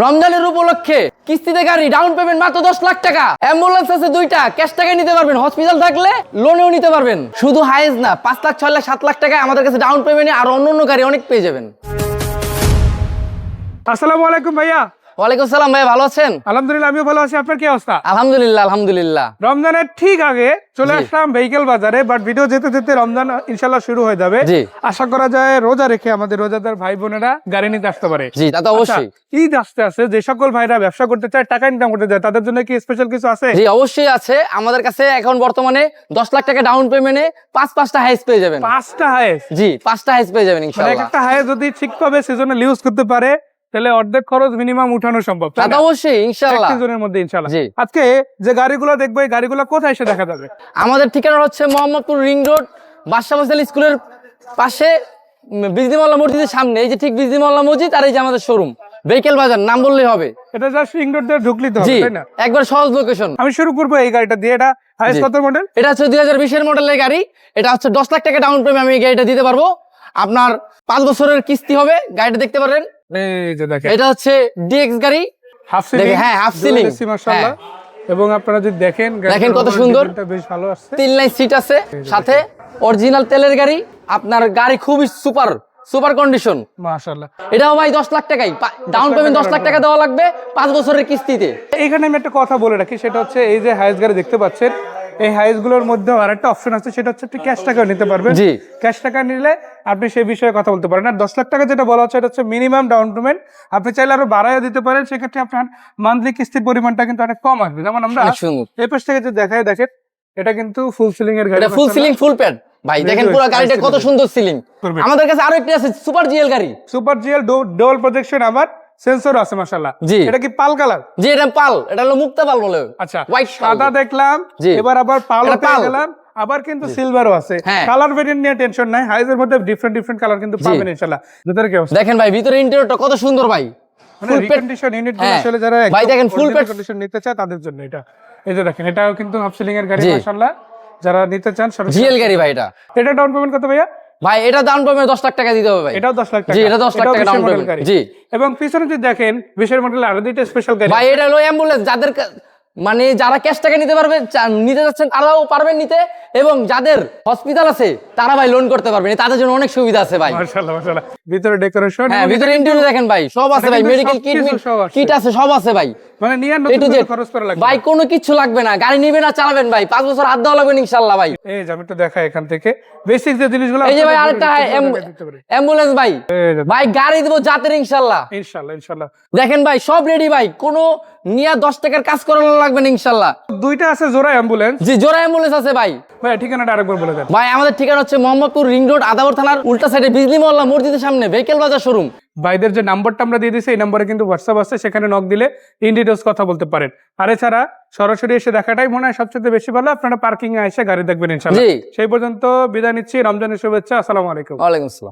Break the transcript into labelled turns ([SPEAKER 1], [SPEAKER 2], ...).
[SPEAKER 1] রমজানের উপলক্ষে কিস্তিতে গাড়ি, ডাউন পেমেন্ট মাত্র 10 লাখ টাকা। অ্যাম্বুলেন্স আছে 2টা, ক্যাশ টাকায় নিতে পারবেন। হসপিটাল থাকলে লোনেও নিতে পারবেন। শুধু হাইজ না, 5 লাখ, 6 লাখ, 7 লাখ টাকায় আমাদের কাছে ডাউন পেমেন্টে আর অন্য গাড়ি অনেক পেয়ে যাবেন।
[SPEAKER 2] আসসালামু আলাইকুম ভাইয়া।
[SPEAKER 1] ওয়ালাইকুম আসসালাম ভাই, ভালো আছেন?
[SPEAKER 2] আলহামদুলিল্লাহ, আমিও ভালো আছি। আপনার কি অবস্থা?
[SPEAKER 1] আলহামদুলিল্লাহ আলহামদুলিল্লাহ।
[SPEAKER 2] রমজানের ঠিক আগে চলে
[SPEAKER 1] জি।
[SPEAKER 2] আসলাম ভেহিকেল বাজারে, বাট ভিডিও যেতে যেতে রমজান ইনশাল্লাহ শুরু হয়ে যাবে।
[SPEAKER 1] জি।
[SPEAKER 2] আশা করা যায় রোজা রেখে আমাদের রোজাদার ভাই বোনেরা গাড়ি নিতে আসতে পারে।
[SPEAKER 1] জি, তা তো অবশ্যই।
[SPEAKER 2] আচ্ছা, ঈদ আসতে আসে যে সকল ভাইরা ব্যবসা করতে চায়, টাকা ইনকাম করতে চায়, তাদের জন্য কি স্পেশাল কিছু আছে?
[SPEAKER 1] জি অবশ্যই আছে। আমাদের কাছে এখন বর্তমানে 10 লাখ টাকা ডাউন পেমেন্টে পাঁচটা হাইস পেয়ে যাবেন।
[SPEAKER 2] 5টা হাইস?
[SPEAKER 1] জি, 5টা হাইস পেয়ে যাবেন
[SPEAKER 2] মানে
[SPEAKER 1] ইনশাআল্লাহ।
[SPEAKER 2] একটা হাইস যদি ঠিকভাবে সিজনে ইউজ করতে পারে তাহলে অর্ধেক খরচ মিনিমাম উঠানো সম্ভব,
[SPEAKER 1] তা
[SPEAKER 2] তাই
[SPEAKER 1] তো
[SPEAKER 2] না?
[SPEAKER 1] অবশ্যই ইনশাআল্লাহ।
[SPEAKER 2] এক সিজনের মধ্যে ইনশাআল্লাহ।
[SPEAKER 1] জি।
[SPEAKER 2] আজকে যে গাড়িগুলো দেখবো, এই গাড়িগুলো কোথায় এসে দেখা যাবে?
[SPEAKER 1] আমাদের ঠিকানা হচ্ছে মোহাম্মদপুর রিং রোড, বাদশা ফজল স্কুলের পাশে, বিজলি মোল্লা মসজিদের সামনে। এই যে ঠিক বিজলি মোল্লা মসজিদ, আর এই যে আমাদের শোরুম ভেহিকেল বাজার, নাম বললেই হবে।
[SPEAKER 2] এটা জাস্ট রিং রোড দিয়ে ঢুকলেই তো হবে,
[SPEAKER 1] জি,
[SPEAKER 2] তাই না?
[SPEAKER 1] একবার সহজ লোকেশন।
[SPEAKER 2] আমি শুরু করবো এই গাড়িটা দিয়ে। এটা হাইস
[SPEAKER 1] জি।
[SPEAKER 2] কত মডেল?
[SPEAKER 1] এটা হচ্ছে 2020 মডেলের গাড়ি। এটা হচ্ছে 10 লাখ টাকা ডাউন পেমেন্ট আমি এই গাড়িটা দিতে পারবো। আপনার 5 বছরের কিস্তি হবে। গাড়িটা দেখতে পারেন।
[SPEAKER 2] এই যে দেখেন,
[SPEAKER 1] এটা হচ্ছে ডিএক্স গাড়ি।
[SPEAKER 2] Half ceiling.
[SPEAKER 1] হ্যাঁ, half ceiling।
[SPEAKER 2] মাশাআল্লাহ। এবং আপনারা যদি দেখেন,
[SPEAKER 1] দেখেন কত
[SPEAKER 2] গাড়িটার
[SPEAKER 1] সুন্দর।
[SPEAKER 2] ডিজাইনটা বেশ ভালো আসছে।
[SPEAKER 1] 3 লাইন সিট আছে, সাথে অরিজিনাল তেলের গাড়ি। আপনার গাড়ি খুবই সুপার কন্ডিশন।
[SPEAKER 2] মাশাআল্লাহ।
[SPEAKER 1] এটাও ভাই 10 লাখ টাকাই ডাউন পেমেন্ট, 10 লাখ টাকা দেওয়া লাগবে 5 বছরের কিস্তিতে।
[SPEAKER 2] এইখানে আমি একটা কথা বলে রাখি, সেটা হচ্ছে এই যে হাইস গাড়ি দেখতে পাচ্ছেন, এই হাইস গুলোর মধ্যে আরেকটা অপশন আছে, সেটা হচ্ছে আপনি ক্যাশ টাকা নিতে পারবেন।
[SPEAKER 1] জি।
[SPEAKER 2] ক্যাশ টাকা নিলে আপনি সেই বিষয়ে কথা বলতে পারেন। আর 10 লাখ টাকা যেটা বলা হচ্ছে, এটা হচ্ছে মিনিমাম ডাউন পেমেন্ট। আপনি চাইলে আরো বাড়াইয়া দিতে পারেন, সেক্ষেত্রে আপনার মান্থলি কিস্তির পরিমাণটা কিন্তু অনেক কম আসবে। যেমন আমরা
[SPEAKER 1] অনেক সুন্দর।
[SPEAKER 2] এই পাশ থেকে যে দেখাই, দেখেন এটা কিন্তু ফুল সিলিং এর গাড়ি।
[SPEAKER 1] এটা ফুল সিলিং, ফুল প্যাড ভাই। দেখেন পুরো গাড়িটা কত সুন্দর সিলিং।
[SPEAKER 2] করবে।
[SPEAKER 1] আমাদের কাছে আরো একটি আছে সুপার জিএল গাড়ি।
[SPEAKER 2] সুপার জিএল ডবল প্রজেকশন, আবার সেন্সর আছে মাশাআল্লাহ।
[SPEAKER 1] জি।
[SPEAKER 2] এটা কি পাল কালার?
[SPEAKER 1] জি, এটা পাল, এটা হলো মুক্তা পাল বলে।
[SPEAKER 2] আচ্ছা,
[SPEAKER 1] হোয়াইট
[SPEAKER 2] সাদা দেখলাম,
[SPEAKER 1] জি।
[SPEAKER 2] এবার আবার পালও
[SPEAKER 1] এটা
[SPEAKER 2] পেয়ে
[SPEAKER 1] পাল।
[SPEAKER 2] গেলাম, আবার কিন্তু সিলভারও আছে।
[SPEAKER 1] হ্যাঁ।
[SPEAKER 2] কালার ভেরিয়েন্ট নিয়ে টেনশন নাই, হাইজের মধ্যে ডিফারেন্ট কালার কিন্তু পাবেন ইনশাআল্লাহ। ভিতরে কি অবস্থা?
[SPEAKER 1] দেখেন ভাই, ভিতরে ইন্টেরিয়রটা কত সুন্দর ভাই।
[SPEAKER 2] মানে
[SPEAKER 1] ফুল প্যাড।
[SPEAKER 2] রিকন্ডিশন ইউনিট গুলো
[SPEAKER 1] হ্যাঁ।
[SPEAKER 2] আসলে যারা
[SPEAKER 1] ভাই দেখেন ফুল প্যাড
[SPEAKER 2] কন্ডিশন নিতে চায় তাদের জন্য এটা। এই যে দেখেন, এটাও কিন্তু হাফ সিলিং এর গাড়ি
[SPEAKER 1] জি।
[SPEAKER 2] মাশাআল্লাহ। যারা নিতে চান সরাসরি
[SPEAKER 1] জিএল গাড়ি ভাই এটা।
[SPEAKER 2] এটা ডাউন পেমেন্ট কত ভাইয়া?
[SPEAKER 1] ভাই এটা ডাউন পেমেন্ট 10 লাখ টাকা দিতে হবে ভাই।
[SPEAKER 2] এটাও 10 লাখ টাকা।
[SPEAKER 1] জি, এটা 10 লাখ টাকা ডাউন পেমেন্ট। জি।
[SPEAKER 2] এবং পিছনে যদি দেখেন 20 মডেল আরো দুইটা স্পেশাল গাড়ি।
[SPEAKER 1] ভাই এটা হলো অ্যাম্বুলেন্স। মানে যারা ক্যাশ টাকা নিতে পারবে, নিতে যাচ্ছেন তারাও পারবেন নিতে, এবং যাদের হসপিটাল আছে তারা ভাই লোন করতে পারবেন। তাদের জন্য অনেক সুবিধা আছে ভাই।
[SPEAKER 2] মাশাআল্লাহ মাশাআল্লাহ। ভিতরে ডেকোরেশন,
[SPEAKER 1] হ্যাঁ, ভিতরে ইন্টেরিয়র দেখেন ভাই, সব আছে ভাই।
[SPEAKER 2] কিন্তু
[SPEAKER 1] মেডিকেল কিট
[SPEAKER 2] সবকিছু সব আছে।
[SPEAKER 1] কিট আছে, সব আছে ভাই।
[SPEAKER 2] মানে নিয়ে
[SPEAKER 1] A to
[SPEAKER 2] নতুন
[SPEAKER 1] Z।
[SPEAKER 2] করে খরচ করা লাগবে
[SPEAKER 1] ভাই কোনো কিছু লাগবে না, গাড়ি নিবেন আর চালাবেন ভাই। 5 বছর হাত দেওয়া লাগবে ইনশাআল্লাহ ভাই।
[SPEAKER 2] এই যে আমি একটু দেখাই এখান থেকে বেসিক যে জিনিসগুলো
[SPEAKER 1] এই যে ভাই
[SPEAKER 2] আপনাদের
[SPEAKER 1] আরেকটা
[SPEAKER 2] দিতে পারি।
[SPEAKER 1] অ্যাম্বুলেন্স ভাই।
[SPEAKER 2] এই যে
[SPEAKER 1] ভাই গাড়ি দেবো জাতের ইনশাআল্লাহ।
[SPEAKER 2] ইনশাআল্লাহ ইনশাআল্লাহ।
[SPEAKER 1] দেখেন ভাই সব রেডি ভাই, কোনো নিয়া 10 টাকার কাজ করানো লাগবে না ইনশাআল্লাহ।
[SPEAKER 2] দুইটা আছে জোড়া অ্যাম্বুলেন্স।
[SPEAKER 1] জি, জোড়া অ্যাম্বুলেন্স আছে ভাই।
[SPEAKER 2] ভাই ঠিকানাটা আরেকবার বলে দেন।
[SPEAKER 1] ভাই আমাদের ঠিকানা হচ্ছে মোহাম্মদপুর রিং রোড, আদাবর থানার উল্টা সাইডে বিজলি মোল্লা মসজিদের সামনে ভেহিকেল বাজার শোরুম।
[SPEAKER 2] ভাইদের যে নাম্বারটা আমরা দিয়ে দিয়েছি, এই নাম্বারে কিন্তু হোয়াটসঅ্যাপ আছে, সেখানে নক দিলে ইন ডিটেলস কথা বলতে পারেন। আর এছাড়া সরাসরি এসে দেখাটাই মনে হয় সবচেয়ে বেশি ভালো। আপনারা পার্কিং এ এসে গাড়ি দেখবেন ইনশাআল্লাহ।
[SPEAKER 1] জি।
[SPEAKER 2] সেই পর্যন্ত বিদায় নিচ্ছি। রমজানের শুভেচ্ছা। আসসালামু আলাইকুম।
[SPEAKER 1] ওয়ালাইকুম আসসালাম।